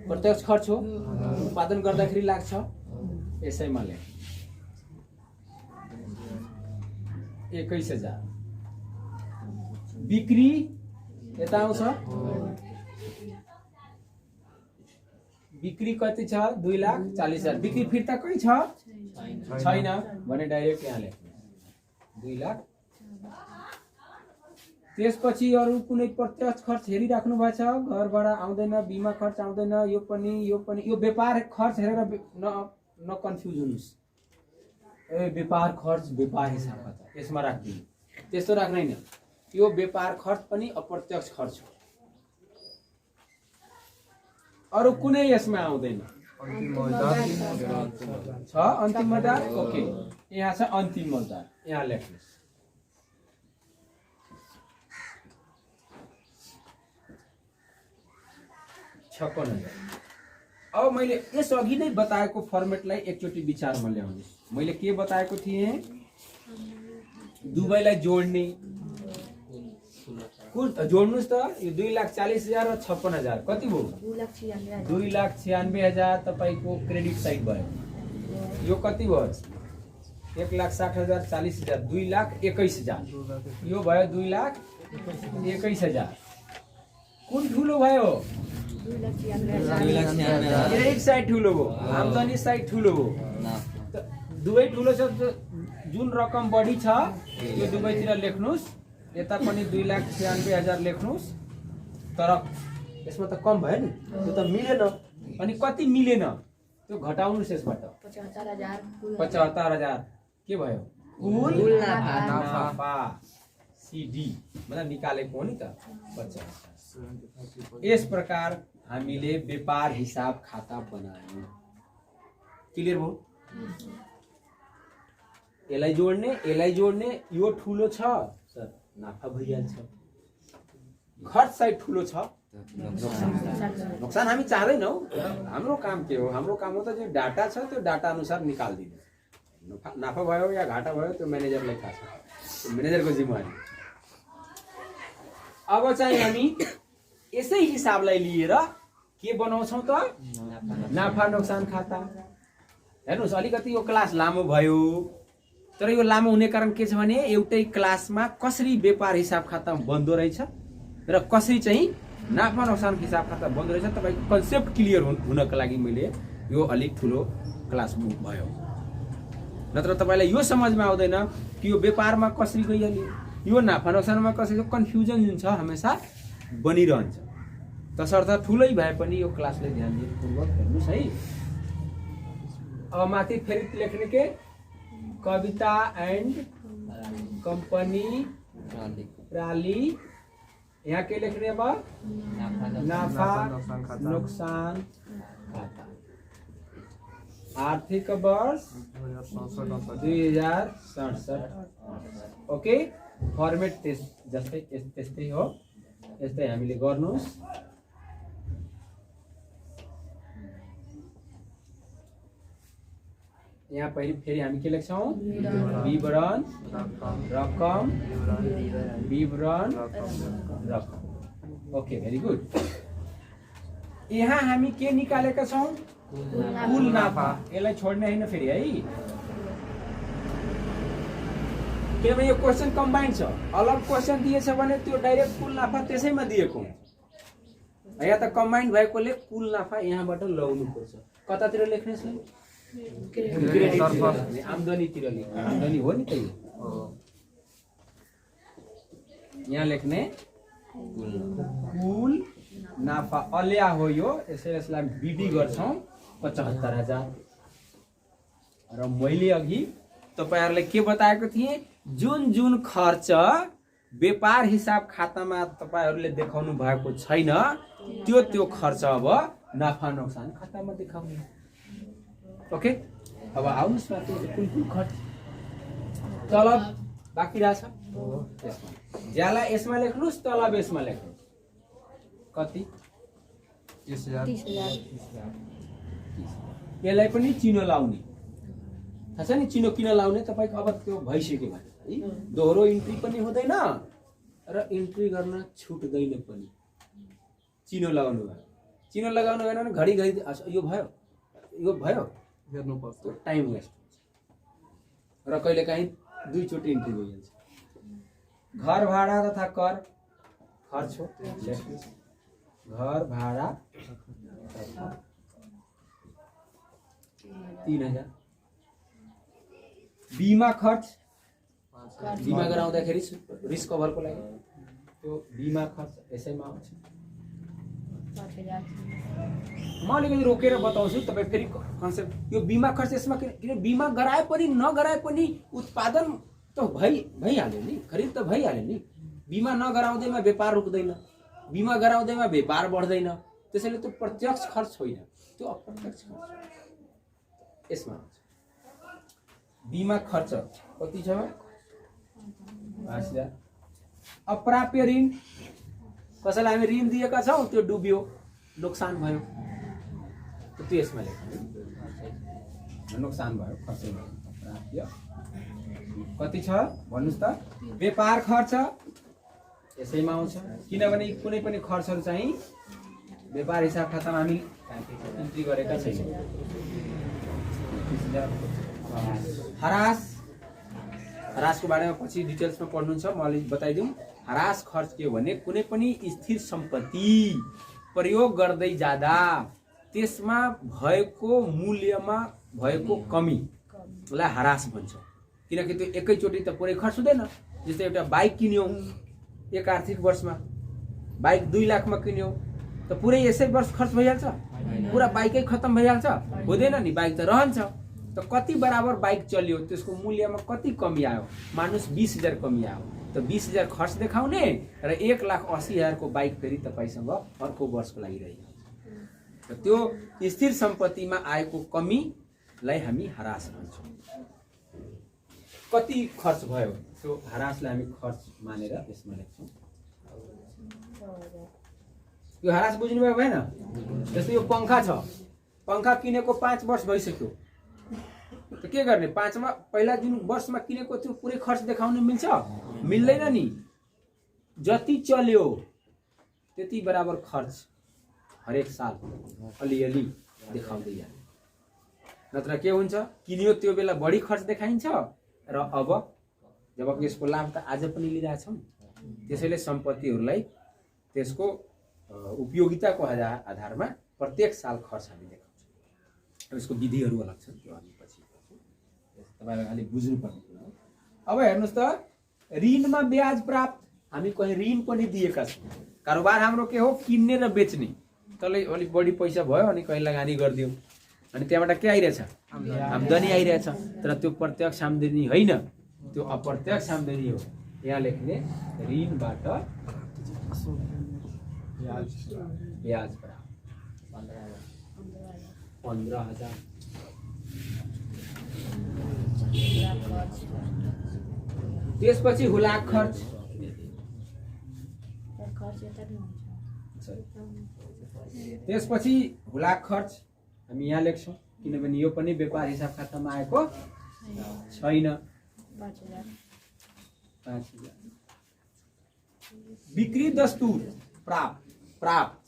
S1: प्रत्यक्ष खर्च हो, उत्पादन गर्दाखेरि लाग्छ, यसैमा लेख 21,000। बिक्री यता आउँछ, बिक्री कति छ? 2,40,000। बिक्री फिर्ता कहीँ छ? छैन भने डाइरेक्ट यहाँ लेख्नु 2,00,000। त्यसपछि अरु कुनै प्रत्यक्ष खर्च हेरिराख्नु भएको छ? घर भाडा आउँदैन, बिमा खर्च आउँदैन, यो पनि यो व्यापार खर्च हेरेर न कन्फ्युज हुनुस्। ए व्यापार खर्च व्यापार हिसाब खाता यसमा राख्दिनु, त्यस्तो राख्दैन। यो व्यापार खर्च पनि अप्रत्यक्ष खर्च हो। अरु कुनै यसमा आउँदैन।
S3: अन्तिम मौजदात
S1: छ अन्तिम मौजदात, ओके। यहाँ छ अन्तिम मौजदात, यहाँ लेख्नुस्। अब मैले यस अघि नै बताएको फर्मेटलाई एकचोटि विचारमा ल्याउनुस्। मैले के बताएको थिएँ? दुवैलाई जोड्ने, कुल जोड्नुस् त। यो 2,40,000 र 56,000 कति भयो? 2,96,000 तपाईको क्रेडिट साइड भयो। यो कति भयो? 1,60,000 40,000 2,21,000। यो भयो 2,21,000। कुन ठुलो भयो? क्रेडिट साइड ठुलो भयो, आम्दानी साइड ठुलो भयो। दुवै ठुलो छ। जुन रकम बढी छ यो दुवैतिर लेख्नुस्। यता पनि 2,96,000 लेख्नुस्। तर यसमा त कम भयो नि, त्यो त मिलेन। अनि कति मिलेन त्यो घटाउनुस् यसबाट। 75,000 के भयो? कुल नाफा। सीडी मतलब निकालेको हो नि त 50। यस प्रकार हामीले व्यापार हिसाब खाता बनायौं। क्लियर भयो? यसलाई जोड्ने, यो ठुलो छ सर नाफा भइहाल्छ। खर्च साइड ठुलो छ नोक्सान हामी चाहदैनौँ। हाम्रो काम के हो? हाम्रो काम हो त जो डाटा छ त्यो डाटा अनुसार निकालिदिनु। नाफा भयो या घाटा भयो त्यो म्यानेजरलाई थाहा छ, त्यो म्यानेजरको जिम्मेवारी। अब चाहिँ हामी यसै हिसाबलाई लिएर के बनाउँछौँ त? नाफा नोक्सान खाता। हेर्नुहोस्, अलिकति यो क्लास लामो भयो, तर यो लामो हुने कारण के छ भने एउटै क्लासमा कसरी व्यापार हिसाब खाता बन्दो रहेछ र कसरी चाहिँ नाफा नोक्सान हिसाब खाता बन्दो रहेछ तपाईँको कन्सेप्ट क्लियर हुनको लागि मैले यो अलिक ठुलो क्लास भयो। नत्र तपाईँलाई यो समझमा आउँदैन कि यो व्यापारमा कसरी गइहाल्यो, यो नाफा नोक्सानमा कसरी, कन्फ्युजन जुन छ हमेसा बनिरहन्छ। तसर्थ ठुलै भए पनि यो क्लासले ध्यान दिएपूर्वक हेर्नुहोस् है। अब माथि फेरि लेख्ने के? कविता एन्ड कम्पनी प्राली। यहाँ के लेख्ने? अब नाफा नोक्सान खाता, आर्थिक वर्ष 2067। ओके, फर्मेट त्यस्तै हो, यस्तै हामीले गर्नुहोस्। यहाँ फेरि हामी के लेख्छौँ? विवरण रकम, विवरण रकम। Okay, very good. यहाँ हामी के निकालेका छौँ? कुल नाफा। यसलाई छोड्ने होइन फेरि है, किनभने यो क्वेसन कम्बाइन्ड छ। अलग क्वेसन दिएछ भने त्यो डाइरेक्ट कुल नाफा त्यसैमा दिएको हुन्छ। यहाँ त कम्बाइन्ड भएकोले कुल नाफा यहाँबाट लगाउनु पर्छ। कतातिर लेख्ने छ? आम्दानीतिर लेख्ने। आम्दानी हो नि त यो। यहाँ लेख्ने कुल नाफा अल्या हो यो। यसलाई बिडी गर्छौँ 75,000। र मैले अघि तपाईहरुलाई के बताएको थिएँ? जुन जुन खर्च व्यापार हिसाब खातामा तपाईहरुले देखाउनु भएको छैन त्यो खर्च अब नाफा नोक्सान खातामा देखाउने। ओके, अब आउनुस् न, कुन कुन खर्च तलब बाँकी रहेछ ज्याला यसमा लेख्नुस्, तलब यसमा लेख्नुस्। कति? 30,000। यसलाई पनि चिनो लाउने थाहा छ नि? चिनो किन लाउने? तपाईको अब त्यो भइसक्यो भने है, दोहोरो इन्ट्री पनि हुँदैन र इन्ट्री गर्न छुट्दैन पनि। चिनो लगाउनु भयो। चिनो लगाउनु भएन भने घडी घडी यो भयो हेर्नु पर्छ, टाइम वेस्ट हुन्छ र कहिलेकाहीँ दुई चोटि इन्ट्री भइहाल्छ। घर भाडा तथा कर खर्च हो। घर भाडा 3,000। बीमा खर्च, बीमा गराउँदाखेरि रिस्क कभरको लागि त्यो बीमा खर्च यसैमा आउँछ। म अलिकति रोकेर बताउँछु, तपाईँ फेरि कन्सेप्ट। यो बीमा खर्च यसमा किन बीमा गराए पनि नगराए पनि उत्पादन त भइहाल्यो नि, खरिद त भइहाल्यो नि। बीमा नगराउँदैमा व्यापार रुक्दैन, बीमा गराउँदैमा व्यापार बढ्दैन। त्यसैले त्यो प्रत्यक्ष खर्च होइन, त्यो अप्रत्यक्ष खर्च यसमा आउँछ। बीमा खर्च कति छ? 5,000। अप्राप्य ऋण, कसैलाई हामी ऋण दिएका छौँ त्यो डुब्यो, नोक्सान भयो, त्यो यसमा लेख्नु। नोक्सान भयो, खर्च भयो। अप्राप्य कति छ भन्नुस् त? व्यापार खर्च यसैमा आउँछ, किनभने कुनै पनि खर्चहरू चाहिँ व्यापार हिसाब खातामा हामी इन्ट्री गरेका छैनौँ। हरासको बारेमा पछि डिटेल्समा पढ्नुहुन्छ, म अलिक बताइदिउँ। हरास खर्च के हो भने कुनै पनि स्थिर सम्पत्ति प्रयोग गर्दै जाँदा त्यसमा भएको मूल्यमा भएको कमीलाई हरास भन्छ। किनकि त्यो एकैचोटि त पुरै खर्च हुँदैन। जस्तै एउटा बाइक किन्यौ एक आर्थिक वर्षमा, बाइक 2 लाखमा किन्यौ त पुरै यसै वर्ष खर्च भइहाल्छ? पुरा बाइकै खत्म भइहाल्छ? हुँदैन नि, बाइक त रहन्छ। त कति बराबर बाइक चल्यो, त्यसको मूल्यमा कति कमी आयो? मानुस 20,000 कमी आयो, त 20,000 खर्च देखाउने र 1,80,000 को बाइक फेरि तपाईसँग अर्को वर्षको लागि रहिहाल्छ। त त्यो स्थिर सम्पत्तिमा आएको कमीलाई हामी हरास भन्छौँ। कति खर्च भयो त्यो हरासलाई हामी खर्च मानेर यसमा लेख्छौँ। यो ह्रास बुझ्नुभयो भएन? जस्तै यो पंखा छ, पंखा किनेको 5 वर्ष भइसक्यो, त के गर्ने? पहिला जुन वर्षमा किनेको त्यो पुरै खर्च देखाउन मिल्छ? मिल्दैन नि। जति चल्यो त्यति बराबर खर्च हरेक साल अलिअलि देखाउँदै जाने। नत्र के हुन्छ? किन्यो त्यो बेला बढी खर्च देखाइन्छ र अब जब यसको लाभ त आज पनि लिइरहेछौँ। त्यसैले सम्पत्तिहरूलाई त्यसको उपयोगिताको आधारमा प्रत्येक साल खर्च हामी देखाउँछौँ। यसको विधिहरू अलग छन्, त्यो हामी पछि तपाईहरुले अलि बुझ्नुपर्ने कुरा हो। अब हेर्नुस् त, ऋणमा ब्याज प्राप्त, हामी कहीं ऋण पनि दिएका छौँ। कारोबार हाम्रो के हो? किन्ने र बेच्ने। तलै अलिक बढी पैसा भयो अनि कहीं लगानी गरिदियो अनि त्यहाँबाट के आइरहेछ? आम्दानी आइरहेछ। तर त्यो प्रत्यक्ष आम्दानी होइन, त्यो अप्रत्यक्ष आम्दानी हो। यहाँ लेख्ने ऋणबाट ब्याज प्राप्त 15,000। त्यसपछि हुलाक खर्च, त्यसपछि हुलाक खर्च हामी यहाँ लेख्छौँ, किनभने यो पनि व्यापार हिसाब खातामा आएको छैन। 5,000। बिक्री दस्तुर प्राप्त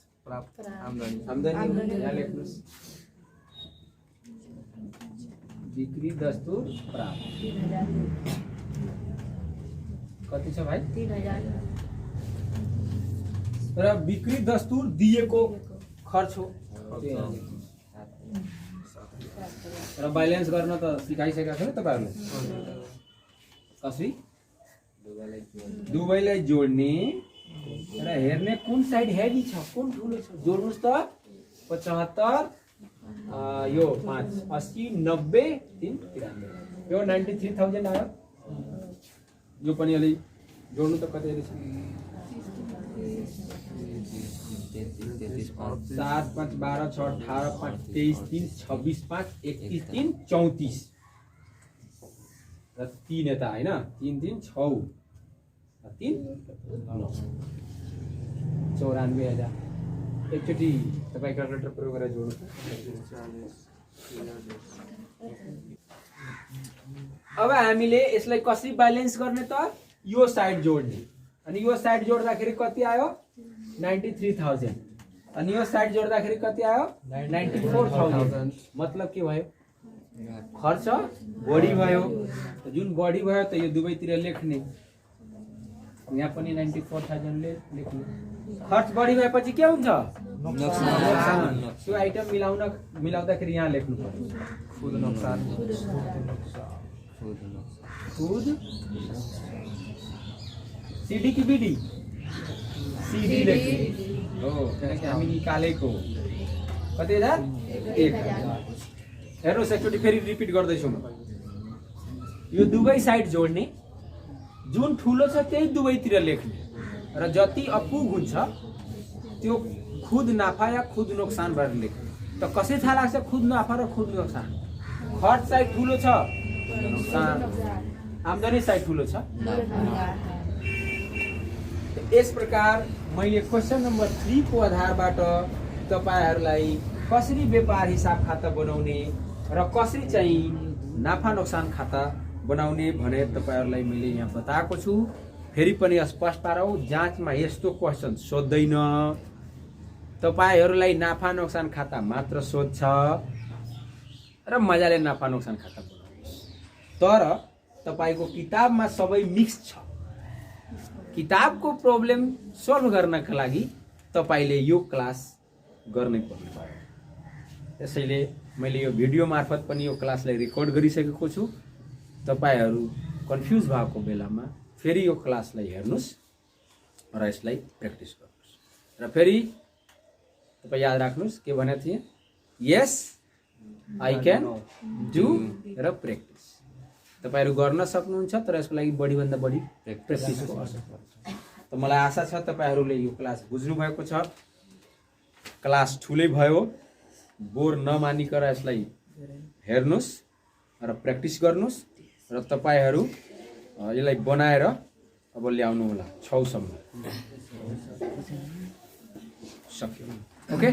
S1: आम्दानी यहाँ लेख्नुस्। बिक्री दस्तुर प्राप्त कति छ भाइ?
S3: 3,000।
S1: र बिक्री दस्तुर दिएको खर्च हो। र बैलेन्स गर्न त सिकाइसकेका छन् तपाईहरुले। कसरी? दुवैलाई जोड्ने र हेर्ने कुन साइड हेभी छ, कुन ठुलो छ। जोड्नुस् त 75 यो 5 80 90 3 93 यो 93,000 आयो। यो पनि अलि जोड्नु त कति छ? 7 5 12 6 18 5 23 3 26 5 31 3 34 र 3 यता हैन? 3 3 6 3 9 94,000। एकचोटि तपाई क्याल्कुलेटर प्रयोग गरेर जोड्नु। अब हामीले यसलाई कसरी ब्यालेन्स गर्ने त? यो साइड जोड्ने। अनि यो साइड जोड्दाखेरि कति आयो? 93,000। अनि यो साइड जोड्दाखेरि कति आयो? 94,000। मतलब के भयो? खर्च बढी भयो। जुन बढी भयो त यो दुवैतिर लेख्ने। यहाँ पनि 94,000 लेख्ने। खर्च बढी भएपछि के हुन्छ? नोक्सान। त्यो आइटम मिलाउँदाखेरि यहाँ लेख्नु पर्छ। खुद नोक्सान। खुद सीडी की बीडी? सीडी लेख्ने हो, किनकि हामी निकालेको कति हजार? 1,000। हेर्नुहोस् एकचोटि फेरि रिपिट गर्दैछु म। यो दुवै साइड जोड्ने, जुन ठुलो छ त्यही दुवैतिर लेख्ने र जति अपुग हुन्छ त्यो खुद नाफा या खुद नोक्सान भएर लेख्ने। त कसरी थाहा लाग्छ खुद नाफा र खुद नोक्सान? खर्च साइड ठुलो छ नोक्सान, आम्दानी साइड ठुलो छ। यस प्रकार मैले क्वेशन नम्बर 3 को आधारबाट तपाईहरुलाई कसरी व्यापार हिसाब खाता बनाउने र कसरी चाहिँ नाफा नोक्सान खाता बनाउने भनेर तपाईहरुलाई मैले यहाँ बताएको छु। फेरि पनि स्पष्ट पारौ, जाँचमा यस्तो क्वेशन सोध्दैन। तपाईहरुलाई नाफा नोक्सान खाता मात्र सोध्छ र मजाले नाफा नोक्सान खाता बनाउनुस्। तर तपाईको किताबमा सबै मिक्स छ। किताबको प्रब्लम सल्भ गर्नका लागि तपाईले यो क्लास गर्नै पर्ने भयो। त्यसैले मैले यो भिडियो मार्फत पनि यो क्लासलाई रेकर्ड गरिसकेको छु। तपाईहरु कन्फ्युज भएको बेलामा फेरि यो क्लासलाई हेर्नुस् र यसलाई प्र्याक्टिस गर्नुस्। र फेरि तपाई याद राख्नुस् के भनेको थिए? यस आई क्यान डु र प्र्याक्टिस। तपाईहरु गर्न सक्नुहुन्छ, तर यसको लागि बढी भन्दा बढी प्र्याक्टिसको आवश्यकता पर्छ। त मलाई आशा छ तपाईहरुले यो क्लास बुझ्नु भएको छ। क्लास ठुलै भयो, बोर नमानिकर यसलाई हेर्नुस् र प्र्याक्टिस गर्नुस् र तपाईहरु यसलाई बनाएर अब ल्याउनु होला 6 सम्म। सक्यो ओके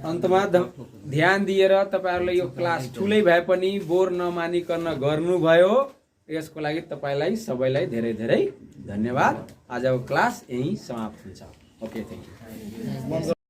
S1: अन्तमा ध्यान दिएर तपाईहरुले यो क्लास ठुलै भए पनि बोर नमानिकन गर्नुभयो यसको लागि तपाईलाई सबैलाई धेरै धेरै धन्यवाद आजको क्लास यही समाप्त हुन्छ ओके थ्यांक यू